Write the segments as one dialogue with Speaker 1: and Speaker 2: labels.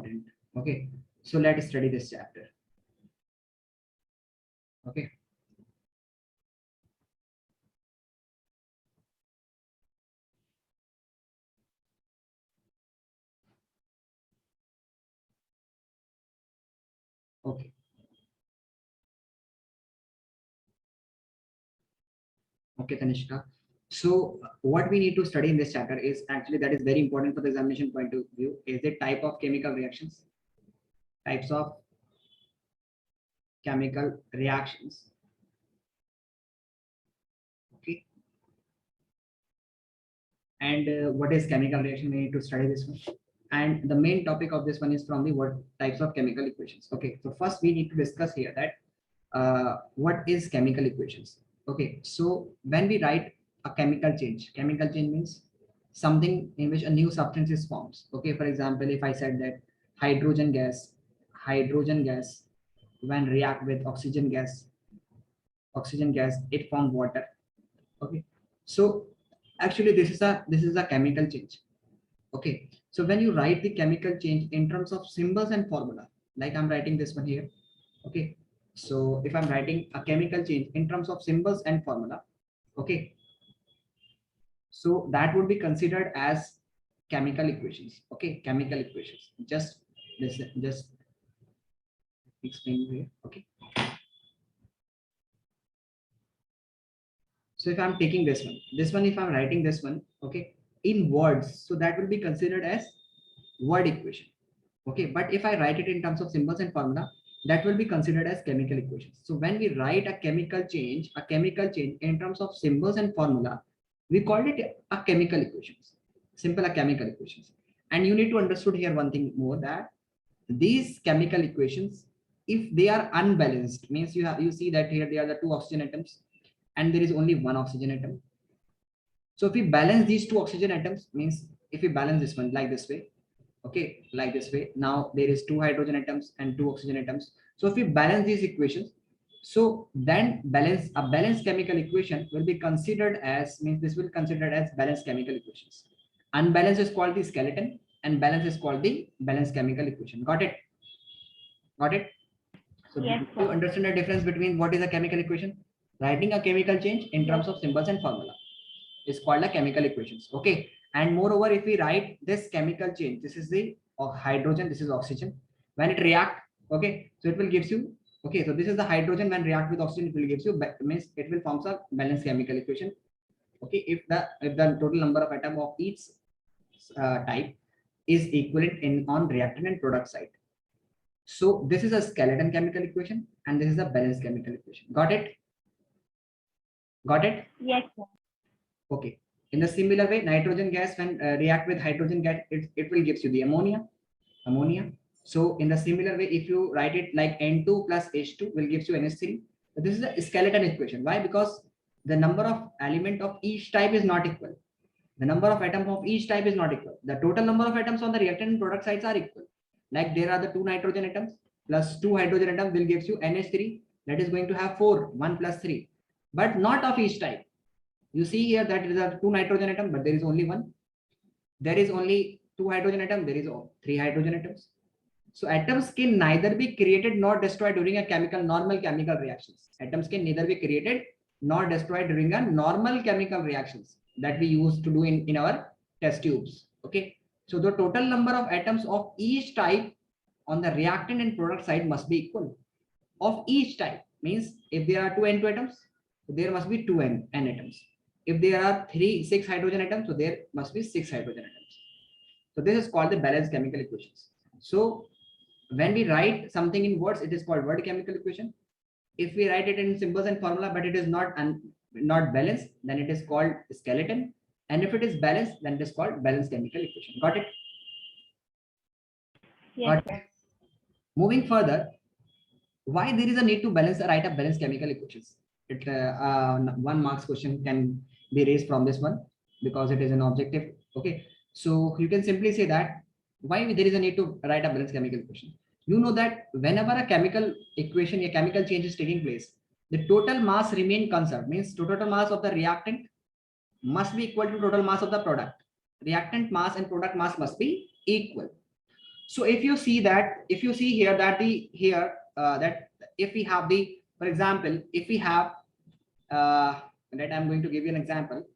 Speaker 1: important. Okay, so let's study this chapter. Okay. Okay. Okay, Tanishka. So what we need to study in this chapter is actually that is very important for the examination point of view is the type of chemical reactions, types of chemical reactions. Okay. And what is chemical reaction? We need to study this one. And the main topic of this one is from the what types of chemical equations. Okay. So first we need to discuss here that what is chemical equations. Okay. So when we write a chemical change means something in which a new substance is formed. Okay. For example, if I said that hydrogen gas when react with oxygen gas, it form water. Okay. So actually this is a chemical change. Okay. So when you write the chemical change in terms of symbols and formula, like I'm writing this one here. Okay. So if I'm writing a chemical change in terms of symbols and formula, okay, so that would be considered as chemical equations. Okay, chemical equations. Just explain here. Okay. So if I'm taking this one, if I'm writing this one, okay, in words, so that will be considered as word equation. Okay, but if I write it in terms of symbols and formula, that will be considered as chemical equations. So when we write a chemical change in terms of symbols and formula, we call it a chemical equations, simple a chemical equations. And you need to understood here one thing more, that these chemical equations, if they are unbalanced, means you see that here they are the two oxygen atoms and there is only one oxygen atom. So if we balance these two oxygen atoms, means if we balance this one like this way, okay, like this way, now there is two hydrogen atoms and two oxygen atoms. So if we balance these equations, so then a balanced chemical equation will be considered as, means this will be considered as balanced chemical equations. Unbalanced is called the skeleton and balance is called the balanced chemical equation. Got it? Got it? So
Speaker 2: Yes,
Speaker 1: you understand the difference between what is a chemical equation? Writing a chemical change in terms of symbols and formula is called a chemical equations. Okay. And moreover, if we write this chemical change, this is the hydrogen, this is oxygen. When it react, okay, so it will gives you, okay, so this is the hydrogen when react with oxygen, it will gives you, means it will forms a balanced chemical equation. Okay, if the total number of atom of each type is equivalent in on reactant and product side. So this is a skeleton chemical equation and this is a balanced chemical equation. Got it? Got it?
Speaker 2: yes,
Speaker 1: Okay. In the similar way, nitrogen gas when react with hydrogen gas, it will gives you the ammonia. So in the similar way, if you write it like N2 plus H2 will gives you NH3. So this is a skeleton equation. Why? Because the number of element of each type is not equal. The number of atoms of each type is not equal. The total number of atoms on the reactant and product sides are equal. Like there are the two nitrogen atoms plus two hydrogen atoms will gives you NH3. That is going to have 4, 1 plus 3, but not of each type. You see here that there are two nitrogen atoms, but there is only one. There is only two hydrogen atoms, there is three hydrogen atoms. So atoms can neither be created nor destroyed during a normal chemical reactions. Atoms can neither be created nor destroyed during a normal chemical reactions that we used to do in our test tubes. Okay. So the total number of atoms of each type on the reactant and product side must be equal. Of each type means if there are two N2 atoms, so there must be two N atoms. If there are 6 hydrogen atoms, so there must be 6 hydrogen atoms. So this is called the balanced chemical equations. So when we write something in words, it is called word chemical equation. If we write it in symbols and formula, but it is not balanced, then it is called skeleton. And if it is balanced, then it is called balanced chemical equation. Got it?
Speaker 2: yes,
Speaker 1: Got it? Moving further, why there is a need to write up balanced chemical equations? One marks question can be raised from this one because it is an objective. Okay, so you can simply say that why there is a need to write a balanced chemical equation. You know that whenever a chemical equation, a chemical change is taking place, the total mass remain conserved. Means total mass of the reactant must be equal to total mass of the product. Reactant mass and product mass must be equal. So if you see here that that if we have the, for example, if we have that I'm going to give you an example.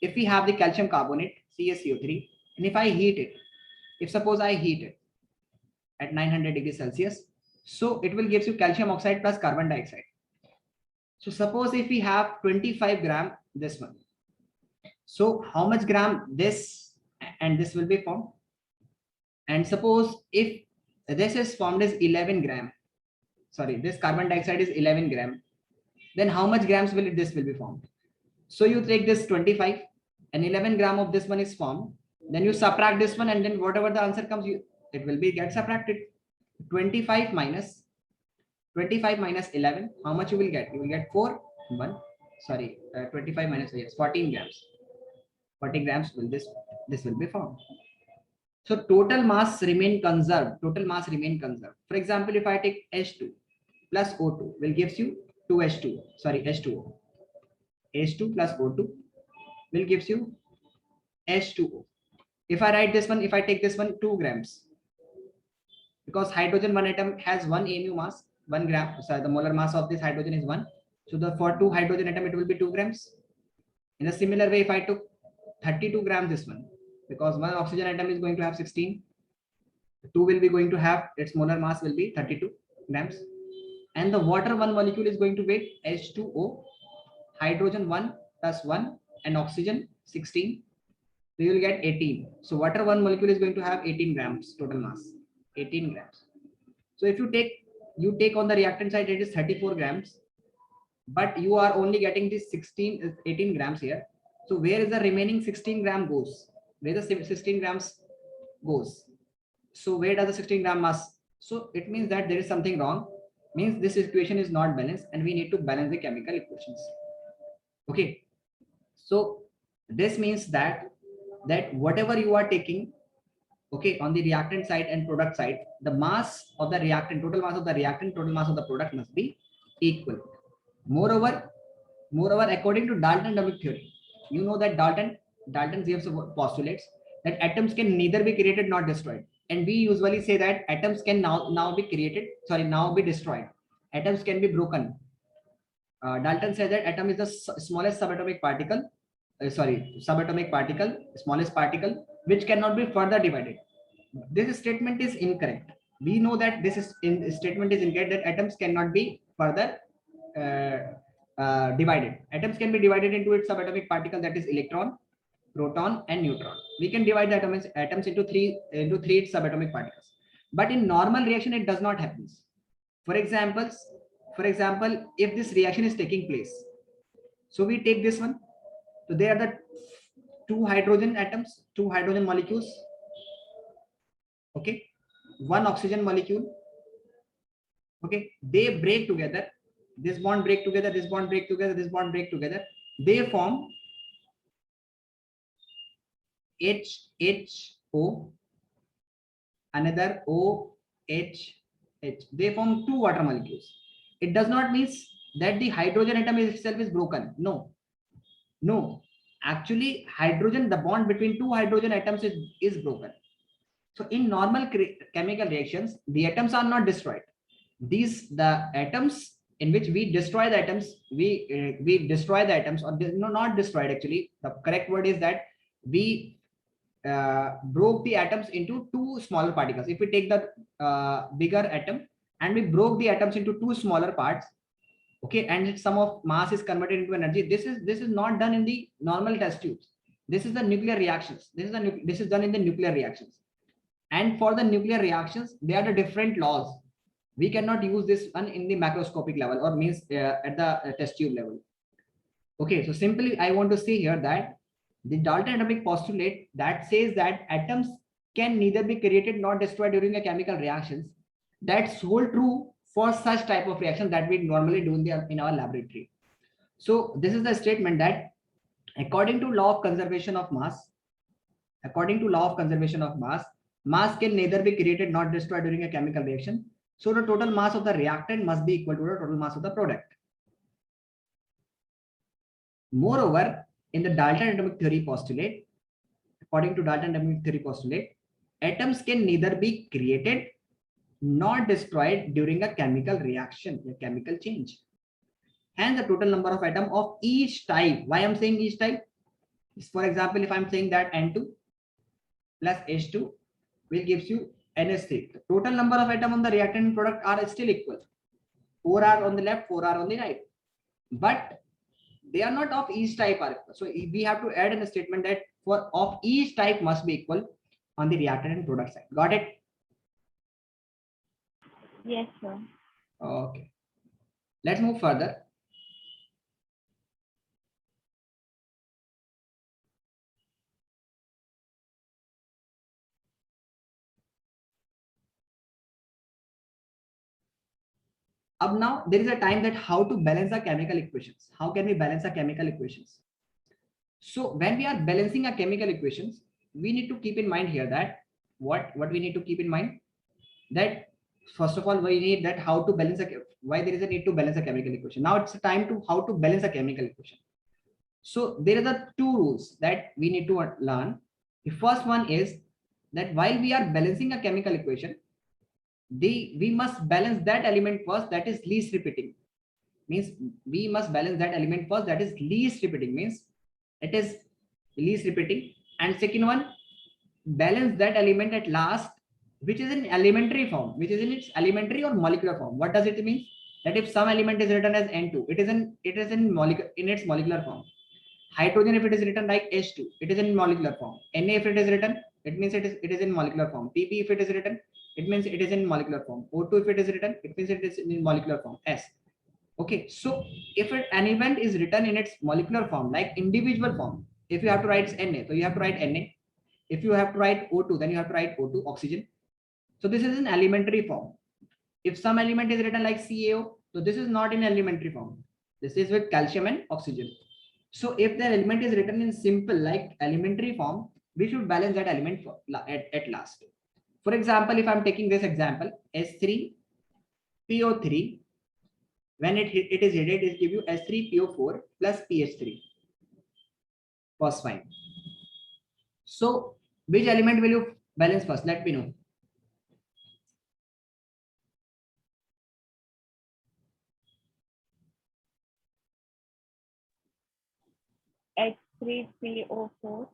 Speaker 1: If we have the calcium carbonate CaCO3, and if I heat it, if suppose I heat it at 900 degrees Celsius, so it will give you calcium oxide plus carbon dioxide. So suppose if we have 25 gram this one, so how much gram this and this will be formed? And suppose if this is formed as 11 gram, sorry, this carbon dioxide is 11 gram, then how much grams will this will be formed? So you take this 25 and 11 gram of this one is formed, then you subtract this one, and then whatever the answer comes, it will be get subtracted. 25 minus 11, how much you will get? You will get 25 minus, yes, 14 grams. 40 grams will this will be formed. So total mass remain conserved. For example, if I take H2 plus O2 will gives you 2H2, sorry, H2O. H2 plus O2 will gives you H2O. If I write this one, if I take this one, 2 grams, because hydrogen one atom has 1 mu mass, 1 gram. So the molar mass of this hydrogen is 1. So the for 2 hydrogen atom it will be 2 grams. In a similar way, if I took 32 grams this one, because one oxygen atom is going to have 16, 2 will be going to have its molar mass will be 32 grams, and the water one molecule is going to weigh H2O, hydrogen 1 plus 1 and oxygen 16. So you will get 18. So water one molecule is going to have 18 grams total mass, 18 grams. So if you take on the reactant side, it is 34 grams, but you are only getting this 18 grams here. So where is the remaining 16 gram goes? Where the 16 grams goes? So where does the 16 gram mass? So it means that there is something wrong. Means this equation is not balanced, and we need to balance the chemical equations. Okay. So this means that whatever you are taking, okay, on the reactant side and product side, the mass of the reactant, total mass of the reactant, total mass of the product must be equal. Moreover, according to Dalton atomic theory, you know that Dalton gives postulates that atoms can neither be created nor destroyed, and we usually say that atoms can now be created, sorry, now be destroyed. Atoms can be broken. Dalton says that atom is the smallest subatomic particle, smallest particle which cannot be further divided. This statement is incorrect. We know that statement is incorrect, that atoms cannot be further divided. Atoms can be divided into its subatomic particle, that is electron, proton and neutron. We can divide the atoms into three subatomic particles, but in normal reaction it does not happen. For example, if this reaction is taking place, so we take this one, so they are the two hydrogen atoms, two hydrogen molecules, okay, one oxygen molecule, okay, they break together, this bond break together, this bond break together, this bond break together, they form HHO, another OH. They form two water molecules. It does not mean that the hydrogen atom itself is broken. No, actually hydrogen, the bond between two hydrogen atoms is broken. So in normal chemical reactions, the atoms are not destroyed. The atoms in which we destroy the atoms, we destroy the atoms, or no, not destroyed, actually the correct word is that we broke the atoms into two smaller particles. If we take the bigger atom and we broke the atoms into two smaller parts, okay, and some of mass is converted into energy, this is not done in the normal test tubes. This is the nuclear reactions. This is done in the nuclear reactions. And for the nuclear reactions, there are the different laws. We cannot use this one in the macroscopic level, or means at the test tube level. Okay, so simply I want to say here that the Dalton atomic postulate that says that atoms can neither be created nor destroyed during a chemical reactions, that's whole true for such type of reaction that we normally do in our laboratory. So this is the statement that according to law of conservation of mass, mass can neither be created nor destroyed during a chemical reaction. So the total mass of the reactant must be equal to the total mass of the product. Moreover, in the Dalton atomic theory postulate, according to Dalton atomic theory postulate, atoms can neither be created nor destroyed during a chemical reaction, a chemical change. And the total number of atoms of each type. Why I'm saying each type? For example, if I'm saying that N2 plus H2 will gives you NH3. The total number of atoms on the reactant product are still equal. 4 are on the left, 4 are on the right. But they are not of each type are equal. So we have to add in a statement that for of each type must be equal on the reactant and product side. Got it?
Speaker 2: Yes, sir.
Speaker 1: Okay. Let's move further. Up now, there is a time that how to balance the chemical equations. How can we balance the chemical equations? So when we are balancing a chemical equations, we need to keep in mind here that what we need to keep in mind that first of all we need that how to balance why there is a need to balance a chemical equation. Now it's a time to how to balance a chemical equation. So there are the two rules that we need to learn. The first one is that while we are balancing a chemical equation, we must balance that element first that is least repeating. Means we must balance that element first that is least repeating, means it is least repeating. And second one, balance that element at last which is in elementary form, which is in its elementary or molecular form. What does it mean? That if some element is written as N2, it is in its molecular form. Hydrogen, if it is written like H2, it is in molecular form. Na, if it is written, it means it is in molecular form. Pp, if it is written, it means it is in molecular form. O2, if it is written, it means it is in molecular form. S. Okay, so if an event is written in its molecular form, like individual form, if you have to write Na, so you have to write Na. If you have to write O2, then you have to write O2, oxygen. So this is in elementary form. If some element is written like CaO, so this is not in elementary form. This is with calcium and oxygen. So if the element is written in simple like elementary form, we should balance that element at last. For example, if I'm taking this example, S3PO3, when it is heated, it give you S3PO4 plus PH3 phosphine. So which element will you balance first? Let me know.
Speaker 2: H3PO4.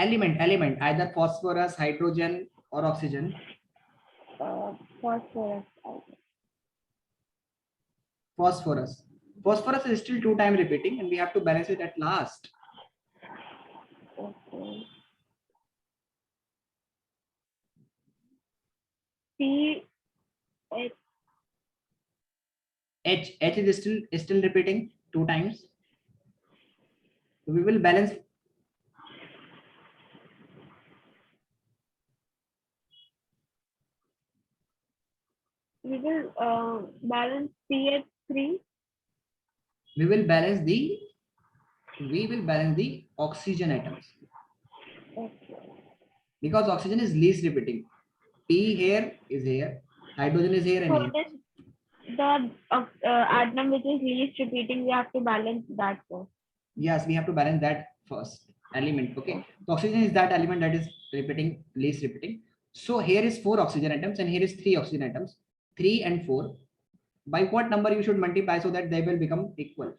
Speaker 1: Element, either phosphorus, hydrogen, or oxygen.
Speaker 2: Phosphorus.
Speaker 1: Phosphorus. Phosphorus is still 2 times repeating, and we have to balance it at last.
Speaker 2: Okay. P.
Speaker 1: H is still repeating 2 times. So we will balance.
Speaker 2: We will balance PH3.
Speaker 1: We will balance the oxygen atoms.
Speaker 2: Okay.
Speaker 1: Because oxygen is least repeating. P here is here, hydrogen is here, and
Speaker 2: So
Speaker 1: here.
Speaker 2: the atom which is least repeating, we have to balance that first.
Speaker 1: Yes, we have to balance that first element. Okay, so oxygen is that element that is repeating, least repeating. So here is 4 oxygen atoms and here is 3 oxygen atoms, 3 and 4. By what number you should multiply so that they will become equal?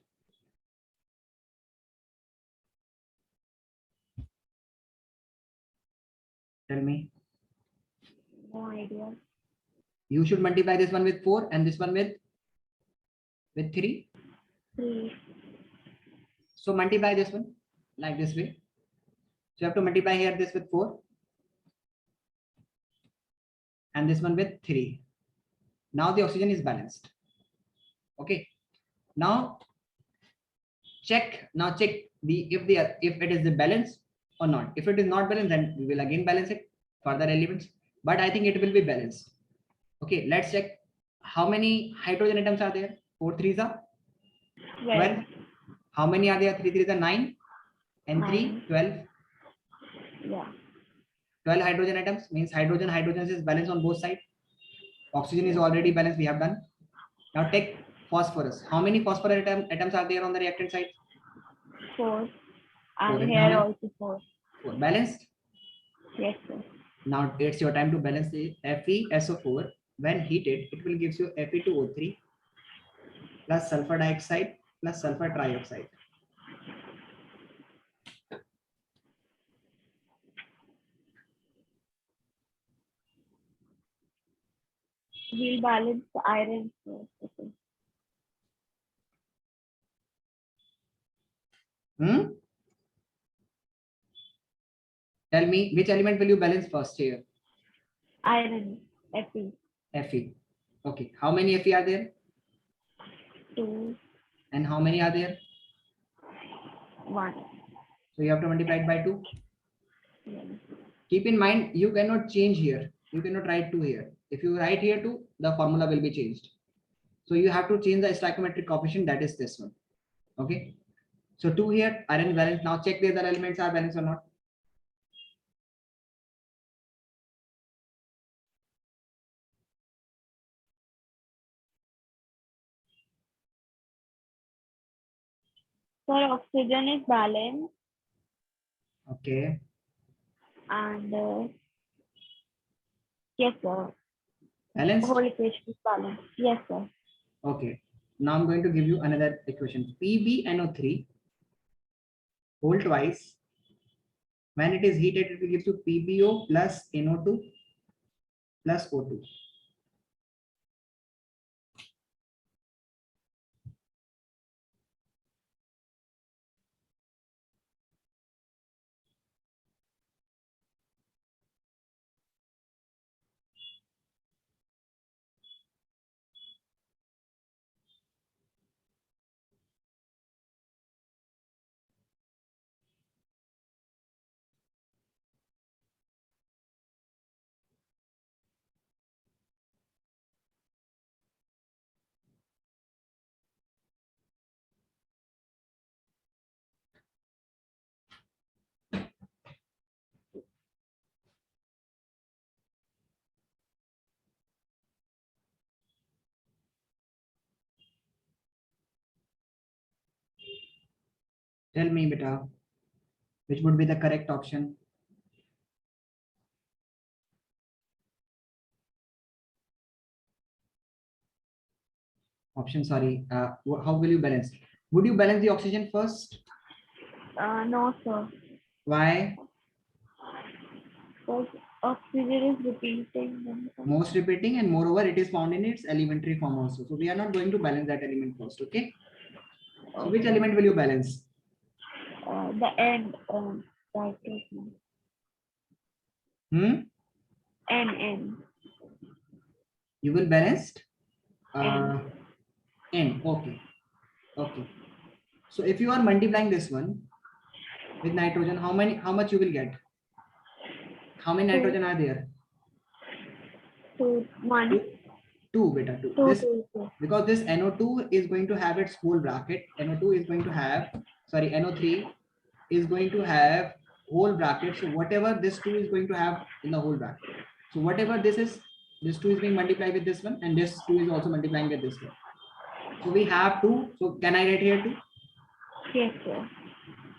Speaker 1: Tell me.
Speaker 2: No idea.
Speaker 1: You should multiply this one with 4 and this one with 3.
Speaker 2: 3.
Speaker 1: So multiply this one like this way. So you have to multiply here this with 4 and this one with 3. Now the oxygen is balanced. Okay. Now check if it is the balance or not. If it is not balanced, then we will again balance it further elements. But I think it will be balanced. Okay, let's check how many hydrogen atoms are there. 4 3s are 12. How many are there? 3 3s are 9 and 3 12.
Speaker 2: Yeah.
Speaker 1: 12 hydrogen atoms means hydrogen is balanced on both sides. Oxygen is already balanced. We have done. Now take phosphorus. How many phosphorus atoms are there on the reactant side?
Speaker 2: 4.
Speaker 1: Four.
Speaker 2: And here also 4.
Speaker 1: 4. Balanced?
Speaker 2: Yes, sir.
Speaker 1: Now it's your time to balance the FeSO4. When heated, it will gives you Fe2O3 plus sulfur dioxide plus sulfur trioxide.
Speaker 2: We'll balance the iron first. Okay.
Speaker 1: Tell me which element will you balance first here?
Speaker 2: Iron, Fe.
Speaker 1: Fe. Okay. How many Fe are there?
Speaker 2: 2,
Speaker 1: And how many are there?
Speaker 2: 1.
Speaker 1: So you have to multiply it by 2.
Speaker 2: Yeah.
Speaker 1: Keep in mind, you cannot change here. You cannot write 2 here. If you write here 2, the formula will be changed. So you have to change the stoichiometric coefficient, that is this one. Okay. So 2 here, iron balance. Now check the other elements are balanced or not.
Speaker 2: So oxygen is balanced
Speaker 1: Okay.
Speaker 2: and yes, sir.
Speaker 1: Balanced.
Speaker 2: Whole equation is balanced. Yes, sir.
Speaker 1: Okay. Now I'm going to give you another equation. PbNO3 whole twice. When it is heated, it will give you PbO plus NO2 plus O2. Tell me, beta, which would be the correct option? Option, sorry. How will you balance? Would you balance the oxygen first?
Speaker 2: No, sir.
Speaker 1: Why?
Speaker 2: Because oxygen is repeating.
Speaker 1: Most repeating, and moreover, it is found in its elementary form also. So we are not going to balance that element first. Okay. So which element will you balance?
Speaker 2: The end. That is N.
Speaker 1: You will balance
Speaker 2: N.
Speaker 1: N. Okay. Okay. So if you are multiplying this one with nitrogen, how much you will get? How many nitrogen are there?
Speaker 2: 2, 1.
Speaker 1: 2, beta, 2.
Speaker 2: 2,
Speaker 1: This,
Speaker 2: 2, 2.
Speaker 1: because this NO2 is going to have its whole bracket. NO2 is going to have, sorry, NO3 is going to have whole bracket. So whatever this 2 is going to have in the whole bracket. So whatever this is, this 2 is being multiplied with this one, and this 2 is also multiplying with this one. So we have 2. So can I write here 2?
Speaker 2: Yes, sir.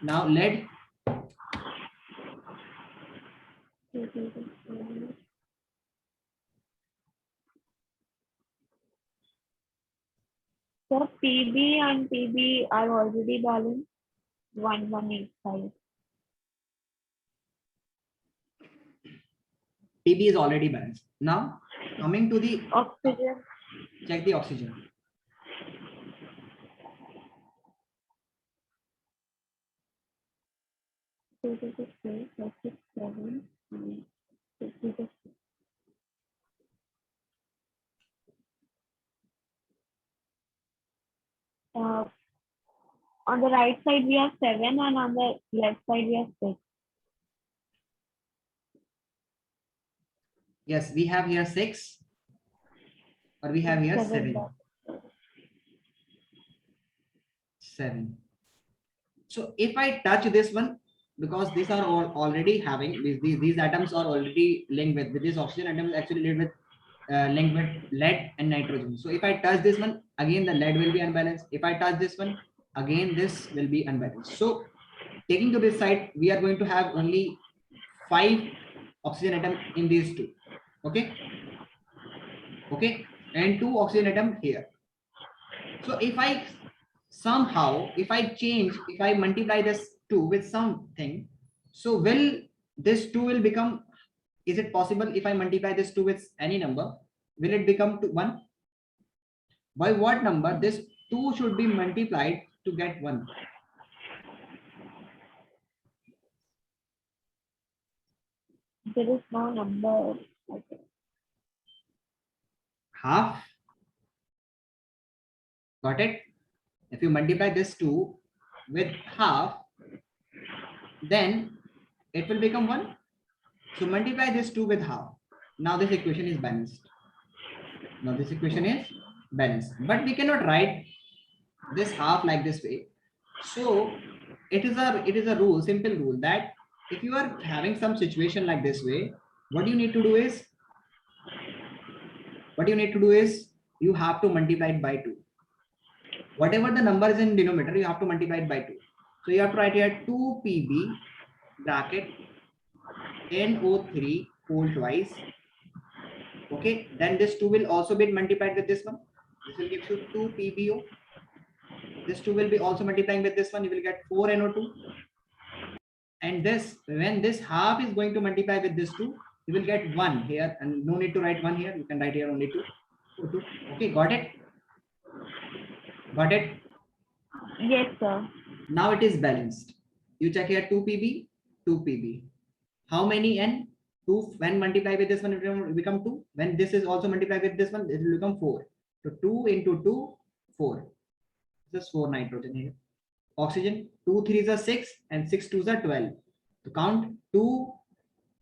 Speaker 1: Now lead.
Speaker 2: So PB and PB are already balanced. 1185.
Speaker 1: PB is already balanced. Now coming to the
Speaker 2: Oxygen.
Speaker 1: check the oxygen.
Speaker 2: On the right side we have 7 and on the left side we have 6.
Speaker 1: Yes, we have here 6, or we have here 7. 7. So if I touch this one, because these are all already having these atoms are already linked with this oxygen atom is actually linked with lead and nitrogen. So if I touch this one, again the lead will be unbalanced. If I touch this one, again this will be unbalanced. So taking to this side, we are going to have only 5 oxygen atom in these two. Okay. Okay. And 2 oxygen atom here. So if I somehow, if I multiply this 2 with something, so will this 2 will become, is it possible if I multiply this 2 with any number, will it become 1? By what number this 2 should be multiplied to get 1?
Speaker 2: There is no number. Okay.
Speaker 1: Half. Got it? If you multiply this 2 with half, then it will become 1. So multiply this 2 with half. Now this equation is balanced. Now this equation is balanced. But we cannot write this half like this way. So it is a rule, simple rule, that if you are having some situation like this way, what you need to do is you have to multiply it by 2. Whatever the number is in denominator, you have to multiply it by 2. So you have to write here 2 PB bracket NO3 whole twice. Okay, then this 2 will also be multiplied with this one. This will give you 2 PBO. This 2 will be also multiplying with this one. You will get 4 NO2. And this, when this half is going to multiply with this 2, you will get 1 here, and no need to write 1 here. You can write here only 2. 2. Okay, got it? Got it?
Speaker 2: Yes, sir.
Speaker 1: Now it is balanced. You check here 2 PB, 2 PB. How many N? 2. When multiply with this one, it will become 2. When this is also multiplied with this one, it will become 4. So 2 into 2, 4. This is 4 nitrogen here. Oxygen, 2 3s are 6 and 6 2s are 12. So count 2,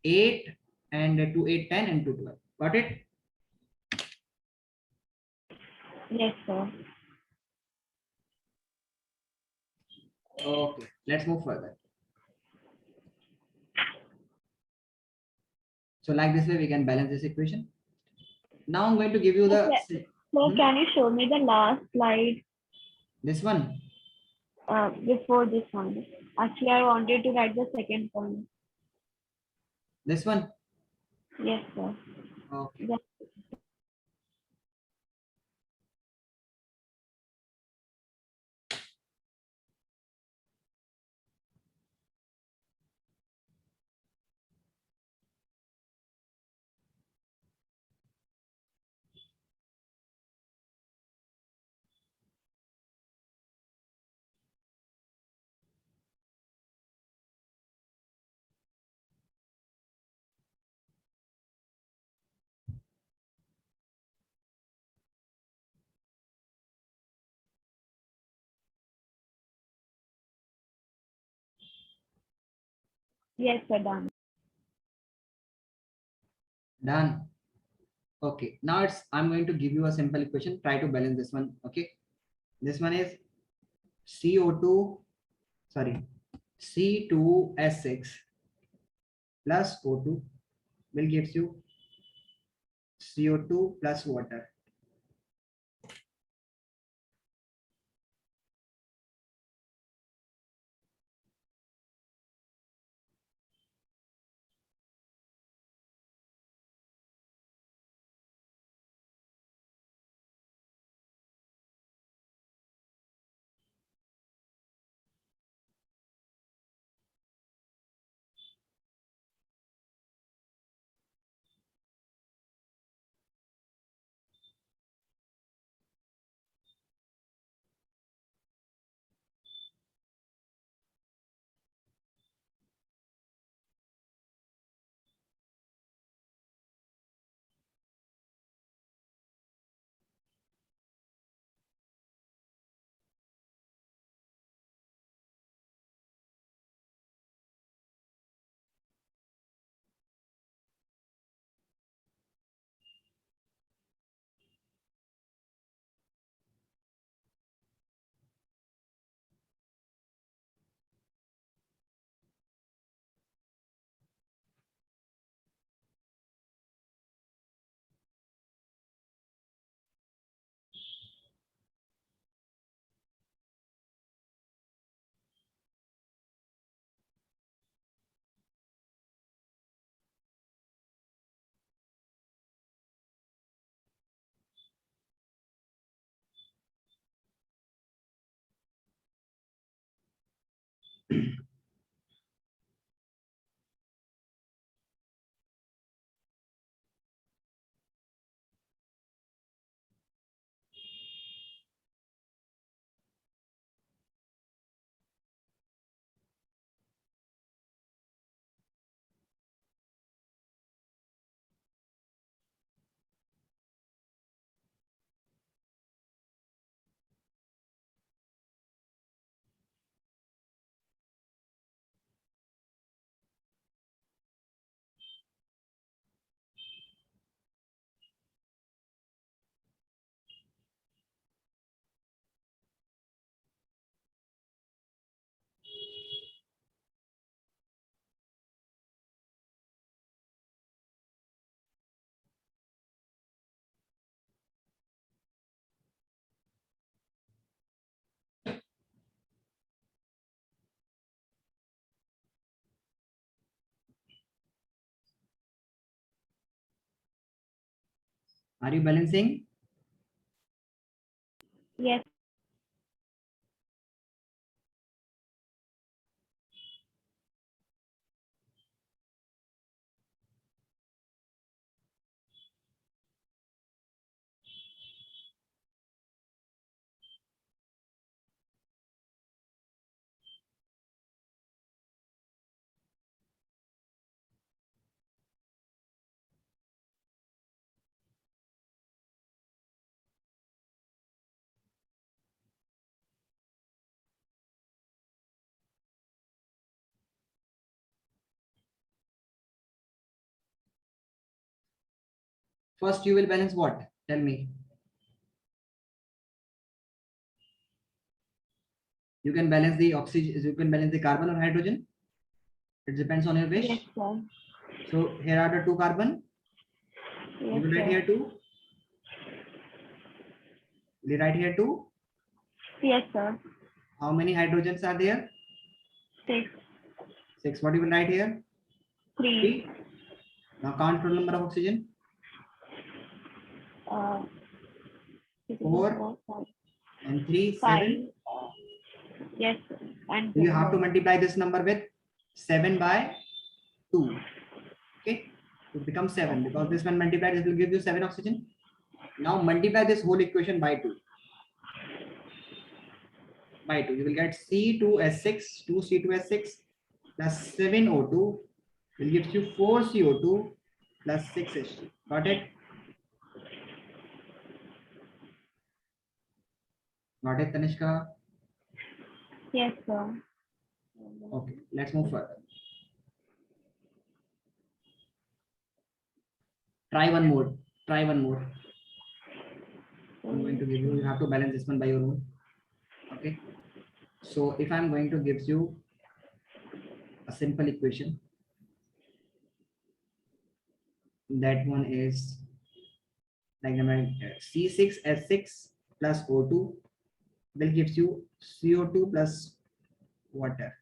Speaker 1: 8 and 2, 8, 10 and 2, 12. Got it?
Speaker 2: Yes, sir.
Speaker 1: Okay, let's move further. So like this way, we can balance this equation. Now I'm going to give you the...
Speaker 2: Okay. So can you show me the last slide
Speaker 1: This one.
Speaker 2: before this one? Actually, I wanted to write the second point.
Speaker 1: This one.
Speaker 2: Yes, sir.
Speaker 1: Okay.
Speaker 2: Yes. Yes, sir. Done.
Speaker 1: Done. Okay. Now I'm going to give you a simple equation. Try to balance this one. Okay. This one is CO2, sorry, C2S6 plus O2 will gives you CO2 plus water. Are you balancing?
Speaker 2: Yes.
Speaker 1: First, you will balance what? Tell me. You can balance the oxygen, you can balance the carbon or hydrogen. It depends on your wish.
Speaker 2: Yes, sir.
Speaker 1: So here are the two carbon. You
Speaker 2: Yes,
Speaker 1: will write
Speaker 2: sir.
Speaker 1: here two. Will you write here two?
Speaker 2: Yes, sir.
Speaker 1: How many hydrogens are there?
Speaker 2: 6,
Speaker 1: Six. What you will write here?
Speaker 2: 3,
Speaker 1: Three. Now count total number of oxygen.
Speaker 2: uh,
Speaker 1: 4
Speaker 2: 5.
Speaker 1: and 3, 7.
Speaker 2: Yes, sir. And
Speaker 1: You have to
Speaker 2: 2.
Speaker 1: multiply this number with 7 by 2. Okay. It becomes 7 because this one multiplied, it will give you 7 oxygen. Now multiply this whole equation by 2. By 2. You will get C2S6, 2C2S6 plus 7O2 will give you 4CO2 plus 6H2. Got it? Got it, Tanishka?
Speaker 2: Yes, sir.
Speaker 1: Okay, let's move further. Try one more. Try one more. I'm going to give you, you have to balance this one by your own. Okay. So if I'm going to give you a simple equation, that one is like number C6S6 plus O2 will gives you CO2 plus water.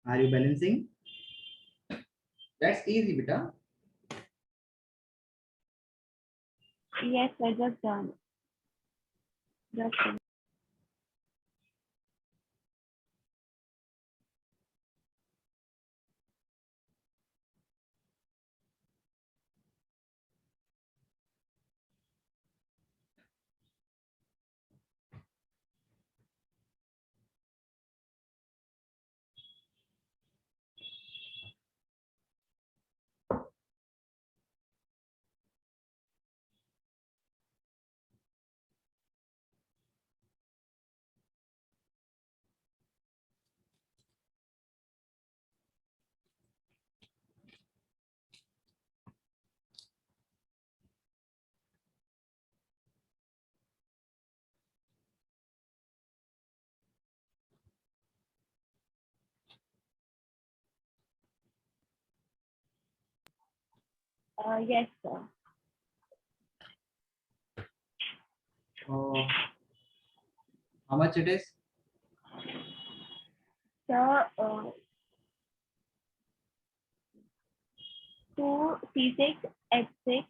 Speaker 1: Are you balancing? That's easy, beta.
Speaker 2: Yes, I just done. Just done. Yes, sir.
Speaker 1: Oh, how much it is?
Speaker 2: Sir, 2 C6 H6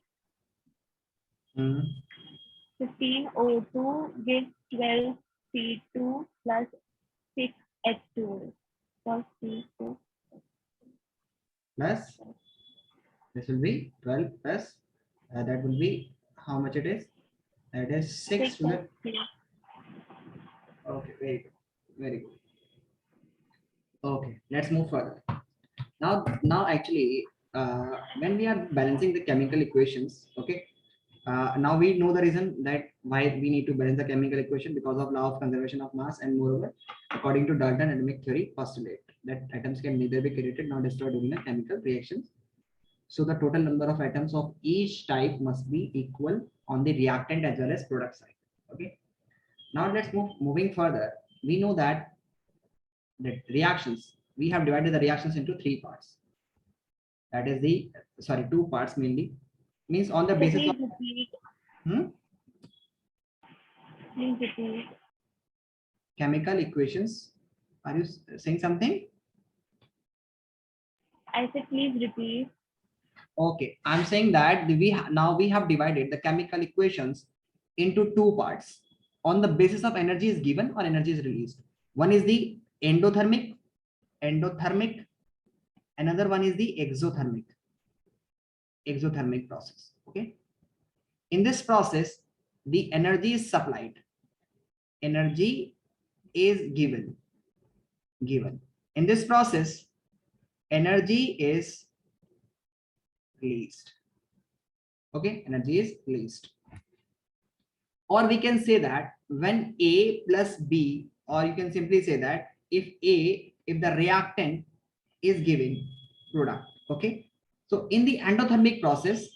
Speaker 1: Hmm.
Speaker 2: 15 O2 gives 12 C2 plus 6 H2 plus C2.
Speaker 1: Plus this will be 12 plus that will be how much it is? That is 6
Speaker 2: 6
Speaker 1: to the.
Speaker 2: H2.
Speaker 1: Okay, very good, very good. Okay, let's move further. Now actually, when we are balancing the chemical equations, okay, now we know the reason that why we need to balance the chemical equation because of law of conservation of mass, and moreover, according to Dalton atomic theory postulate that atoms can neither be created nor destroyed during a chemical reactions. So the total number of atoms of each type must be equal on the reactant as well as product side. Okay. Now let's moving further. We know that reactions, we have divided the reactions into three parts. That is the, sorry, two parts mainly. Means on the
Speaker 2: So
Speaker 1: basis of
Speaker 2: please repeat.
Speaker 1: hmm,
Speaker 2: Please repeat.
Speaker 1: chemical equations. Are you saying something?
Speaker 2: I said please repeat.
Speaker 1: Okay, I'm saying that now we have divided the chemical equations into two parts on the basis of energy is given or energy is released. One is the endothermic, another one is the exothermic process. Okay, in this process, the energy is supplied, energy is given. In this process, energy is released. Okay, energy is released. Or we can say that when A plus B, or you can simply say that if the reactant is giving product. Okay, so in the endothermic process,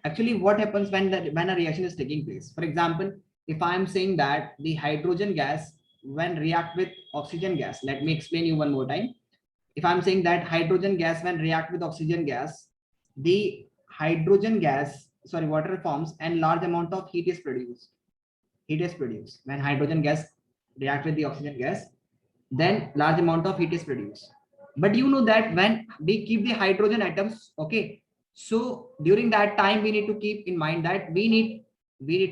Speaker 1: actually what happens when a reaction is taking place? For example, if I am saying that the hydrogen gas when react with oxygen gas, let me explain you one more time. If I'm saying that hydrogen gas when react with oxygen gas, the hydrogen gas, sorry, water forms and large amount of heat is produced. Heat is produced when hydrogen gas react with the oxygen gas, then large amount of heat is produced. But you know that when we keep the hydrogen atoms, okay, so during that time we need to keep in mind that we need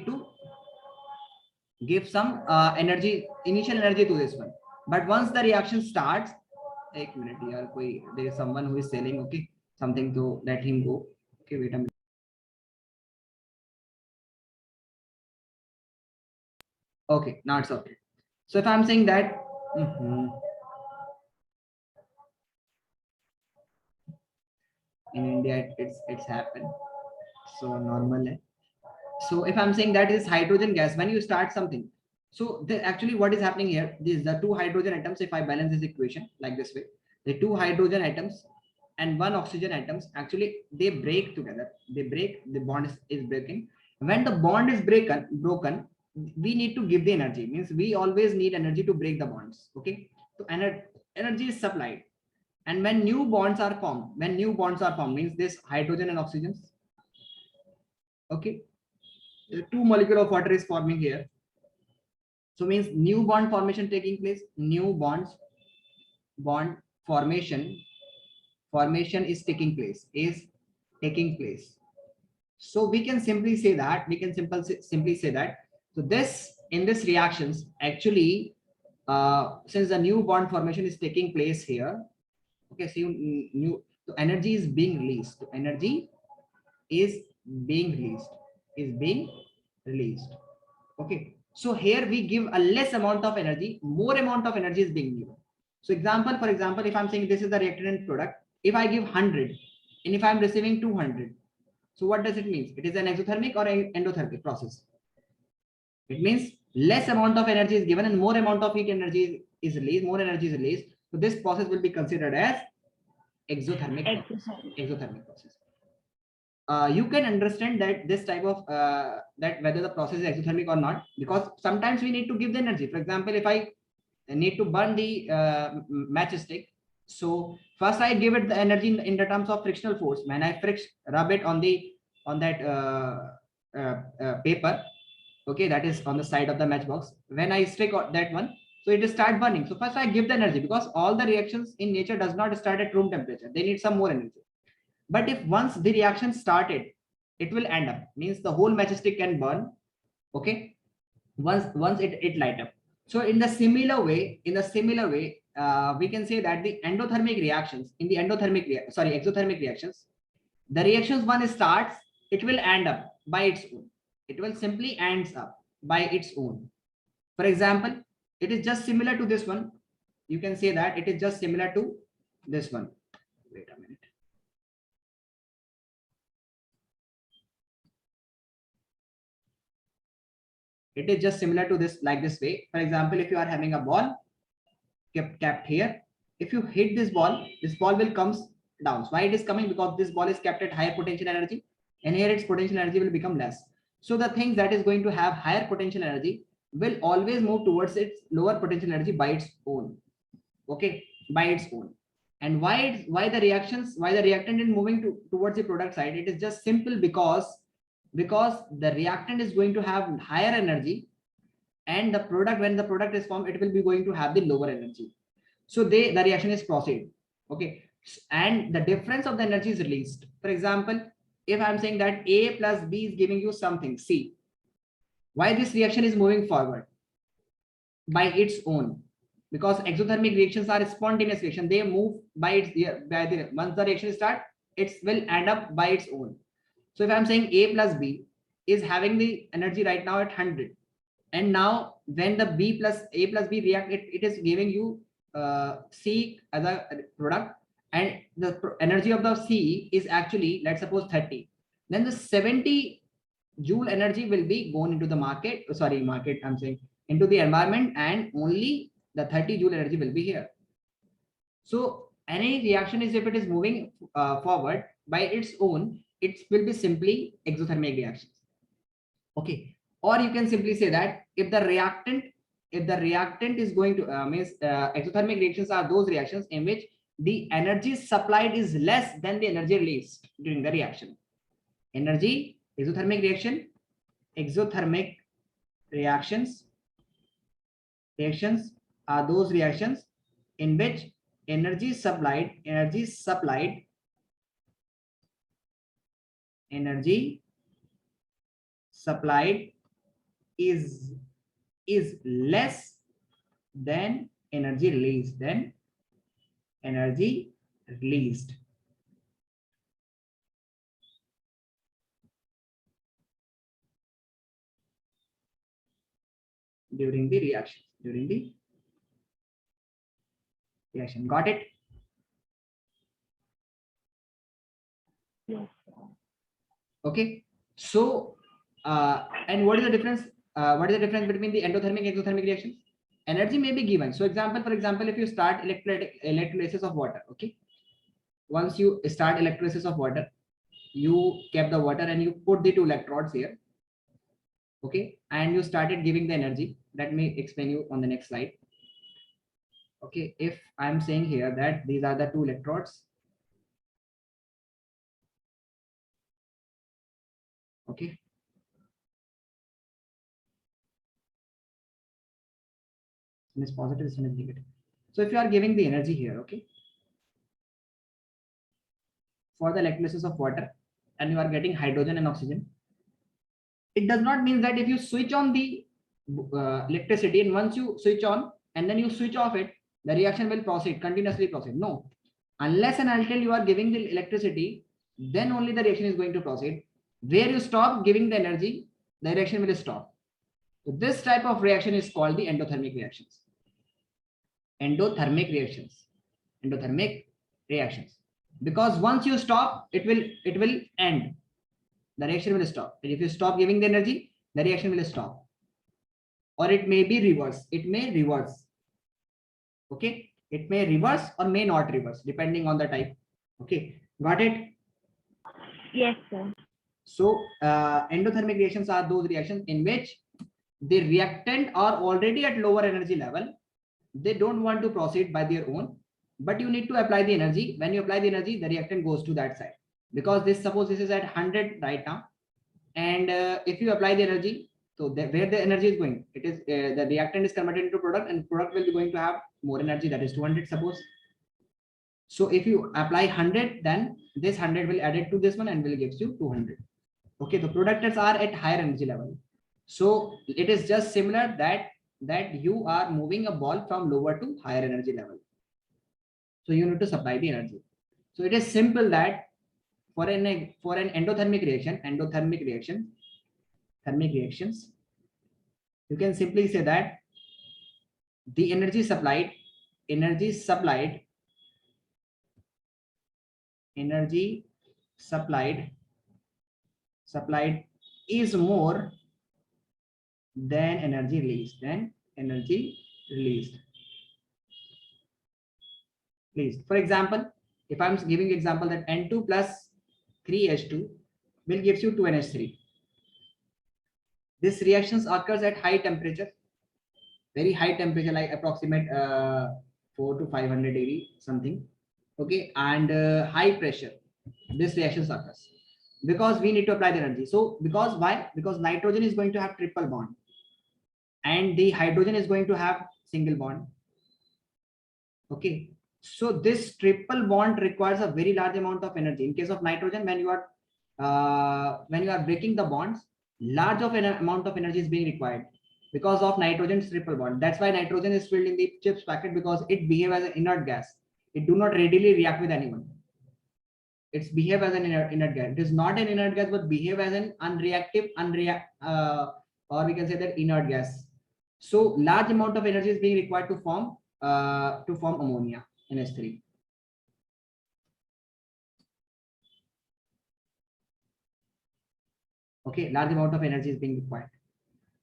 Speaker 1: to give some energy, initial energy to this one. But once the reaction starts, एक minute यार, कोई there is someone who is selling, okay, something, to let him go. Okay, wait a minute. Okay, now it's okay. So if I'm saying that in India it's happened, so normal hai. So if I'm saying that is hydrogen gas, when you start something, so actually what is happening here, this the two hydrogen atoms, if I balance this equation like this way, the two hydrogen atoms and one oxygen atoms, actually they break together, they break, the bond is breaking. When the bond is broken, we need to give the energy, means we always need energy to break the bonds. Okay, so energy is supplied. And when new bonds are formed, means this hydrogen and oxygen, okay, two molecule of water is forming here. So means new bond formation taking place, new bond formation is taking place, so we can simply say that, simply say that, so this, in this reactions actually, since the new bond formation is taking place here, okay, so new, so energy is being released, energy is being released, is being released. Okay, so here we give a less amount of energy, more amount of energy is being given. So example, for example, if I'm saying this is the reactant product, if I give 100 and if I'm receiving 200, so what does it mean? It is an exothermic or an endothermic process. It means less amount of energy is given and more amount of heat energy is released, more energy is released. So this process will be considered as exothermic process. Exothermic process. You can understand that this type of that whether the process is exothermic or not, because sometimes we need to give the energy. For example, if I need to burn the matchstick, so first I give it the energy in the terms of frictional force. When I rub it on the on that paper, okay, that is on the side of the matchbox, when I stick that one, so it will start burning. So first I give the energy, because all the reactions in nature does not start at room temperature, they need some more energy. But if once the reaction started, it will end up, means the whole matchstick can burn, okay, once it light up. So in the similar way, we can say that the endothermic reactions, in the exothermic reactions, the reactions one starts, it will end up by its own, it will simply ends up by its own. For example, it is just similar to this one, you can say that it is just similar to this one. Wait a minute. It is just similar to this, like this way. For example, if you are having a ball kept here, if you hit this ball will comes down. Why it is coming? Because this ball is kept at higher potential energy, and here its potential energy will become less. So the thing that is going to have higher potential energy will always move towards its lower potential energy by its own. Okay, by its own. And why the reactant is moving towards the product side? It is just simple because the reactant is going to have higher energy, and the product, when the product is formed, it will be going to have the lower energy. So the reaction is proceed. Okay, and the difference of the energy is released. For example, if I'm saying that A plus B is giving you something C, why this reaction is moving forward by its own? Because exothermic reactions are spontaneous reaction, they move by its once the reaction start, it will end up by its own. So if I'm saying A plus B is having the energy right now at 100, and now when the B plus A plus B react, it is giving you C as a product, and the energy of the C is actually, let's suppose 30, then the 70 joule energy will be gone into the market, I'm saying into the environment, and only the 30 joule energy will be here. So any reaction is, if it is moving forward by its own, it will be simply exothermic reactions. Okay, or you can simply say that if the reactant is going to means exothermic reactions are those reactions in which the energy supplied is less than the energy released during the reaction. Exothermic reactions are those reactions in which energy supplied is less than energy released during the reaction. Got it?
Speaker 2: Yes.
Speaker 1: Okay, so and what is the difference between the endothermic and exothermic reactions? Energy may be given. So for example, if you start electrolysis of water, okay, once you start electrolysis of water, you kept the water and you put the two electrodes here, okay, and you started giving the energy. Let me explain you on the next slide. Okay, if I'm saying here that these are the two electrodes, okay, one is positive, this one is negative. So if you are giving the energy here, okay, for the electrolysis of water and you are getting hydrogen and oxygen, it does not mean that if you switch on the electricity and once you switch on and then you switch off it, the reaction will proceed, continuously proceed. No, unless and until you are giving the electricity, then only the reaction is going to proceed. Where you stop giving the energy, the reaction will stop. So this type of reaction is called the endothermic reactions. Endothermic reactions. Endothermic reactions. Because once you stop, it will end. The reaction will stop. And if you stop giving the energy, the reaction will stop. Or it may be reverse. It may reverse. Okay. It may reverse or may not reverse, depending on the type. Okay. Got it?
Speaker 2: Yes, sir.
Speaker 1: So endothermic reactions are those reactions in which the reactant are already at lower energy level. They don't want to proceed by their own, but you need to apply the energy. When you apply the energy, the reactant goes to that side. Because this, suppose this is at 100 right now, and if you apply the energy, so where the energy is going, it is the reactant is converted into product, and product will be going to have more energy, that is 200 suppose. So if you apply 100, then this 100 will add it to this one and will gives you 200. Okay, the products are at higher energy level. So it is just similar that you are moving a ball from lower to higher energy level. So you need to supply the energy. So it is simple that for an endothermic reaction, thermic reactions, you can simply say that the energy supplied is more than energy released. For example, if I'm giving example that N2 plus 3H2 will gives you 2NH3. This reactions occurs at high temperature, very high temperature, like approximate 4 to 500 degree something. Okay, and high pressure. This reactions occurs because we need to apply the energy. So because why? Because nitrogen is going to have triple bond and the hydrogen is going to have single bond. Okay, so this triple bond requires a very large amount of energy. In case of nitrogen, when you are breaking the bonds, large of an amount of energy is being required because of nitrogen's triple bond. That's why nitrogen is filled in the chips packet, because it behaves as an inert gas. It do not readily react with anyone. It's behave as an inert gas. It is not an inert gas, but behave as an unreactive, or we can say that inert gas. So large amount of energy is being required to form ammonia, NH3. Okay, large amount of energy is being required.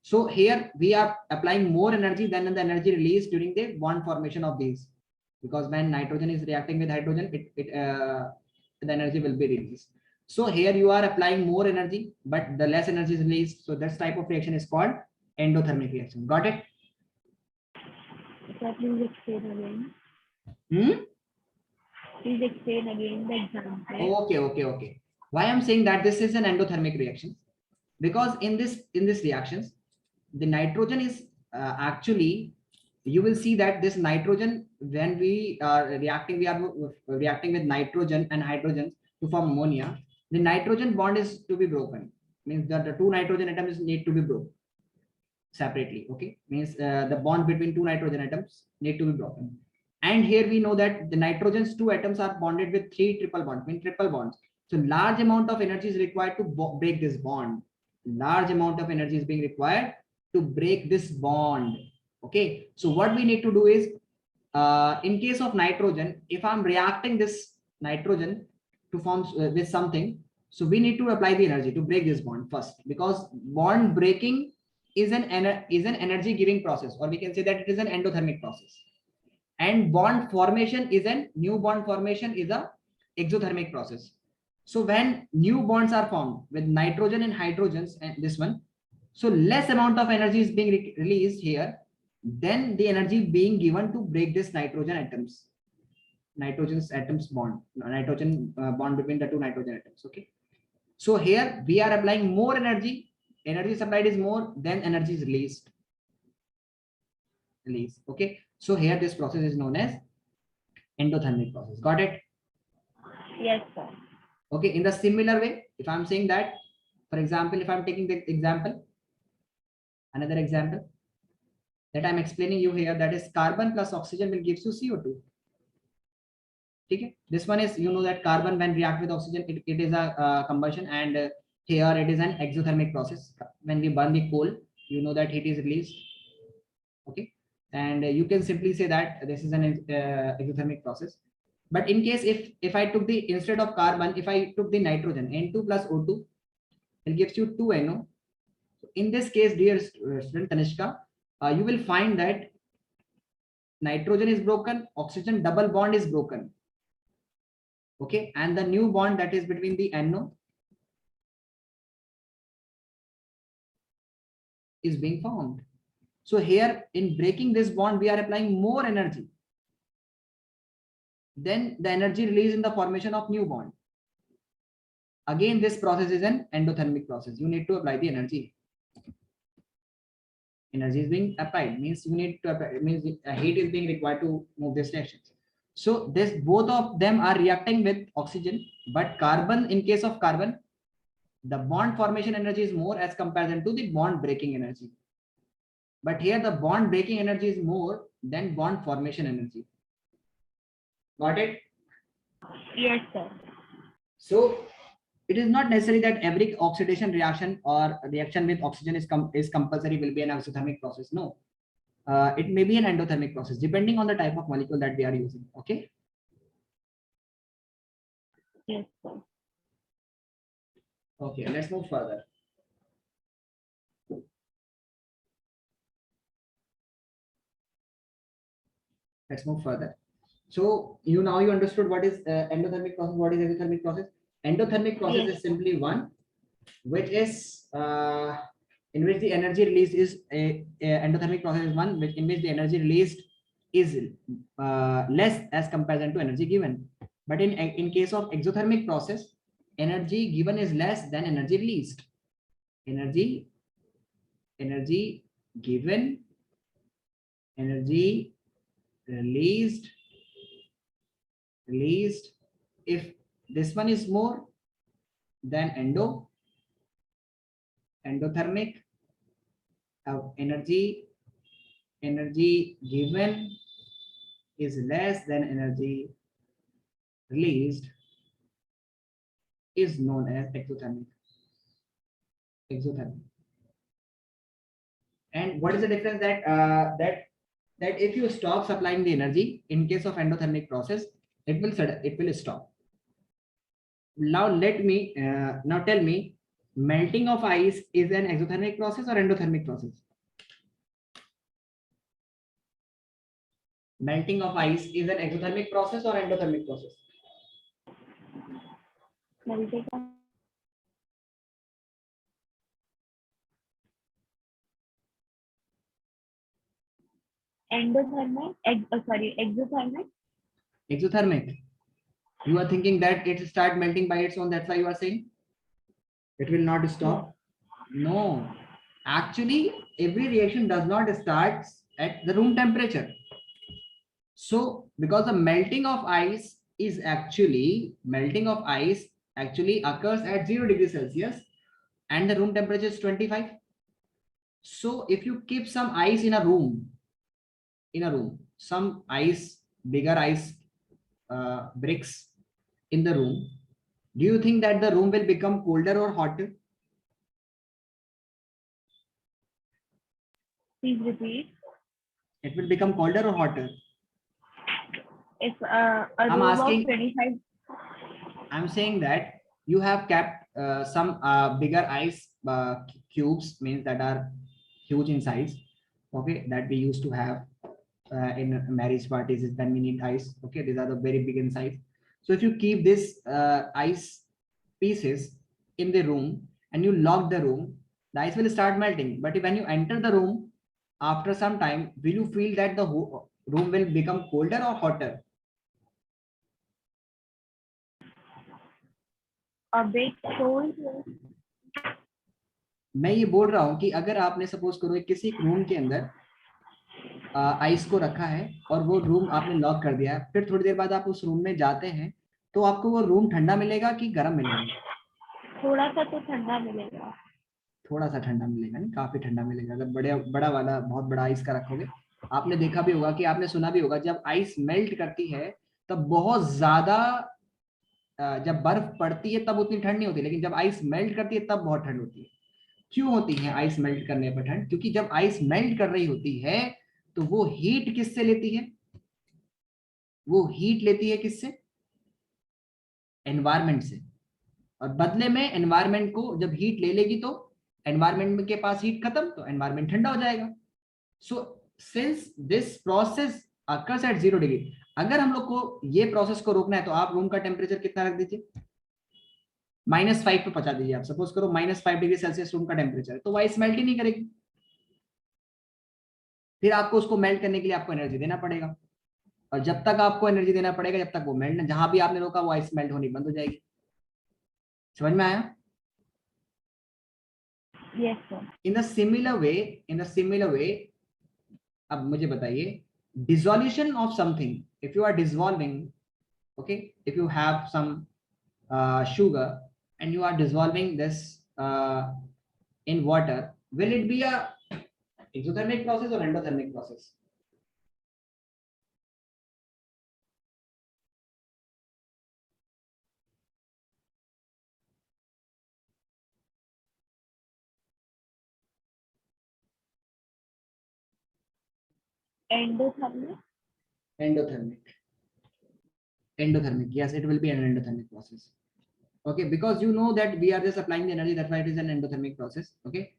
Speaker 1: So here we are applying more energy than the energy released during the bond formation of these, because when nitrogen is reacting with hydrogen, the energy will be released. So here you are applying more energy, but the less energy is released. So this type of reaction is called endothermic reaction. Got it?
Speaker 2: Sir, please explain again. Please explain again the example.
Speaker 1: Okay. Why I'm saying that this is an endothermic reaction? Because in this reactions, the nitrogen is actually, you will see that this nitrogen, when we are reacting with nitrogen and hydrogen to form ammonia. The nitrogen bond is to be broken, means that the two nitrogen atoms need to be broken separately. Okay, means the bond between two nitrogen atoms need to be broken. And here we know that the nitrogen's two atoms are bonded with three triple bonds, mean triple bonds. So large amount of energy is required to break this bond. Large amount of energy is being required to break this bond. Okay, so what we need to do is, in case of nitrogen, if I'm reacting this nitrogen to form with something, so we need to apply the energy to break this bond first, because bond breaking is an energy giving process, or we can say that it is an endothermic process. And bond formation is a exothermic process. So when new bonds are formed with nitrogen and hydrogens and this one, so less amount of energy is being released here than the energy being given to break this nitrogen atoms bond, bond between the two nitrogen atoms. Okay, so here we are applying more energy supplied is more than energy is released. Okay, so here this process is known as endothermic process. Got it?
Speaker 2: Yes, sir.
Speaker 1: Okay, in the similar way, if I'm saying that, for example, if I'm taking the example, another example that I'm explaining you here, that is carbon plus oxygen will gives you CO2. Okay, this one is, you know that carbon when react with oxygen, it is a combustion, and here it is an exothermic process. When we burn the coal, you know that heat is released. Okay, and you can simply say that this is an exothermic process. But in case if I took the, instead of carbon, if I took the nitrogen, N2 plus O2, it gives you 2NO. So in this case, dear student Tanishka, you will find that nitrogen is broken, oxygen double bond is broken. Okay, and the new bond that is between the NO is being formed. So here in breaking this bond, we are applying more energy than the energy released in the formation of new bond. Again, this process is an endothermic process. You need to apply the energy. Energy is being applied, means you need to apply, means heat is being required to move this reactions. So this, both of them are reacting with oxygen, but carbon, in case of carbon, the bond formation energy is more as comparison to the bond breaking energy. But here the bond breaking energy is more than bond formation energy. Got it?
Speaker 2: Yes, sir.
Speaker 1: So it is not necessary that every oxidation reaction or reaction with oxygen is compulsory will be an exothermic process. No, it may be an endothermic process depending on the type of molecule that we are using. Okay.
Speaker 2: Yes, sir.
Speaker 1: Okay, let's move further. Let's move further. So you understood what is endothermic process, what is exothermic process. Endothermic process
Speaker 2: Yes.
Speaker 1: is simply one which is in which the energy released is a endothermic process is one which in which the energy released is less as comparison to energy given. But in case of exothermic process, energy given is less than energy released. Energy given, energy released. If this one is more than endothermic, energy given is less than energy released, is known as exothermic. And what is the difference that if you stop supplying the energy in case of endothermic process, it will stop. Now now tell me, melting of ice is an exothermic process or endothermic process? Melting of ice is an exothermic process or endothermic process?
Speaker 2: Melting of endothermic, exothermic.
Speaker 1: Exothermic. You are thinking that it start melting by its own, that's why you are saying it will not stop. No, actually every reaction does not start at the room temperature. So because the melting of ice actually occurs at 0 degrees Celsius and the room temperature is 25. So if you keep some ice in a room, some ice, bigger ice bricks in the room, do you think that the room will become colder or hotter?
Speaker 2: Please repeat.
Speaker 1: It will become colder or hotter?
Speaker 2: If a
Speaker 1: I'm
Speaker 2: room
Speaker 1: asking,
Speaker 2: of 25.
Speaker 1: I'm saying that you have kept some bigger ice cubes, means that are huge in size, okay, that we used to have in marriage parties is when we need ice. Okay, these are the very big in size. So if you keep this ice pieces in the room and you lock the room, the ice will start melting. But when you enter the room after some time, will you feel that the room will become colder or hotter?
Speaker 2: A bit cold.
Speaker 1: मैं ये बोल रहा हूँ कि अगर आपने suppose करो किसी रूम के अंदर आइस को रखा है और वो रूम आपने लॉक कर दिया है, फिर थोड़ी देर बाद आप उस रूम में जाते हैं तो आपको वो रूम ठंडा मिलेगा कि गर्म मिलेगा?
Speaker 2: थोड़ा सा तो ठंडा मिलेगा।
Speaker 1: थोड़ा सा ठंडा मिलेगा, नहीं काफी ठंडा मिलेगा। अगर बड़ा वाला बहुत बड़ा आइस का रखोगे, आपने देखा भी होगा कि आपने सुना भी होगा, जब आइस मेल्ट करती है तब बहुत ज्यादा, जब बर्फ पड़ती है तब उतनी ठंड नहीं होती, लेकिन जब आइस मेल्ट करती है तब बहुत ठंड होती है। क्यों होती है आइस मेल्ट करने पर ठंड? क्योंकि जब आइस मेल्ट कर रही होती है तो वो हीट किससे लेती है? वो हीट लेती है किससे? एनवायरमेंट से। और बदले में एनवायरमेंट को जब हीट ले लेगी तो एनवायरमेंट के पास हीट खत्म, तो एनवायरमेंट ठंडा हो जाएगा। So since this process occurs at 0 degree, अगर हम लोग को ये प्रोसेस को रोकना है तो आप रूम का टेम्परेचर कितना रख दीजिए, -5 पे पहुंचा दीजिए। आप सपोज करो -5 डिग्री सेल्सियस रूम का टेम्परेचर है, तो वो आइस मेल्ट ही नहीं करेगी। फिर आपको उसको मेल्ट करने के लिए आपको एनर्जी देना पड़ेगा, और जब तक आपको एनर्जी देना पड़ेगा जब तक वो मेल्ट, जहां भी आपने रोका वो आइस मेल्ट होनी बंद हो जाएगी। समझ में आया?
Speaker 2: Yes sir.
Speaker 1: In the similar way अब मुझे बताइए, dissolution of something, if you are dissolving, okay, if you have some sugar and you are dissolving this in water, will it be a exothermic process or endothermic process?
Speaker 2: Endothermic.
Speaker 1: Endothermic. Endothermic, yes, it will be an endothermic process. Okay, because you know that we are just applying the energy, that's why it is an endothermic process. Okay,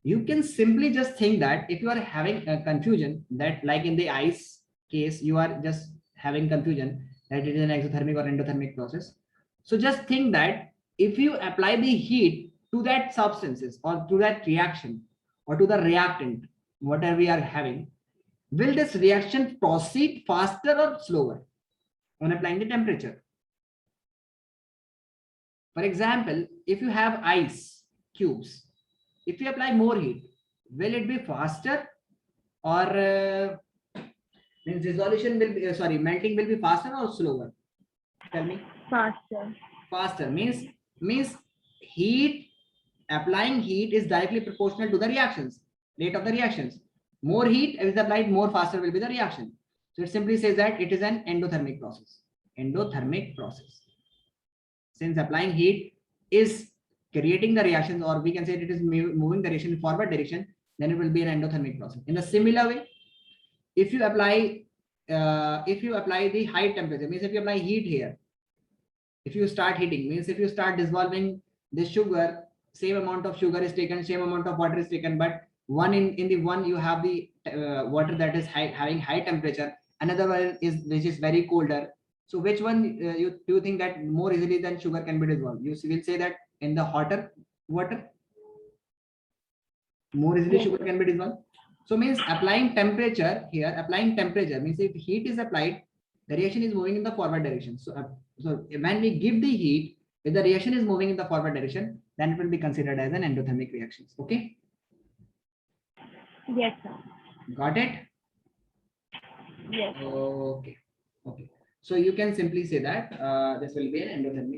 Speaker 1: you can simply just think that if you are having a confusion, that like in the ice case you are just having confusion that it is an exothermic or endothermic process, so just think that if you apply the heat to that substances or to that reaction or to the reactant whatever we are having, will this reaction proceed faster or slower on applying the temperature? For example, if you have ice cubes, if you apply more heat, will it be faster, or means dissolution will be, sorry, melting will be faster or slower? Tell me.
Speaker 2: Faster.
Speaker 1: Faster means heat, applying heat is directly proportional to the reactions, rate of the reactions. More heat is applied, more faster will be the reaction. So it simply says that it is an endothermic process. Endothermic process. Since applying heat is creating the reactions, or we can say it is moving the reaction in forward direction, then it will be an endothermic process. In the similar way, if you apply the high temperature, means if you apply heat here, if you start heating, means if you start dissolving the sugar, same amount of sugar is taken, same amount of water is taken, but one in the one you have the water that is having high temperature, another one is which is very colder. So which one you think that more easily than sugar can be dissolved? You will say that in the hotter water more easily
Speaker 2: Yes.
Speaker 1: sugar can be dissolved. So means applying temperature here, applying temperature means if heat is applied, the reaction is moving in the forward direction. So when we give the heat, if the reaction is moving in the forward direction, then it will be considered as an endothermic reaction. Okay,
Speaker 2: Yes sir.
Speaker 1: got it?
Speaker 2: Yes.
Speaker 1: Okay. So you can simply say that this will be an endothermic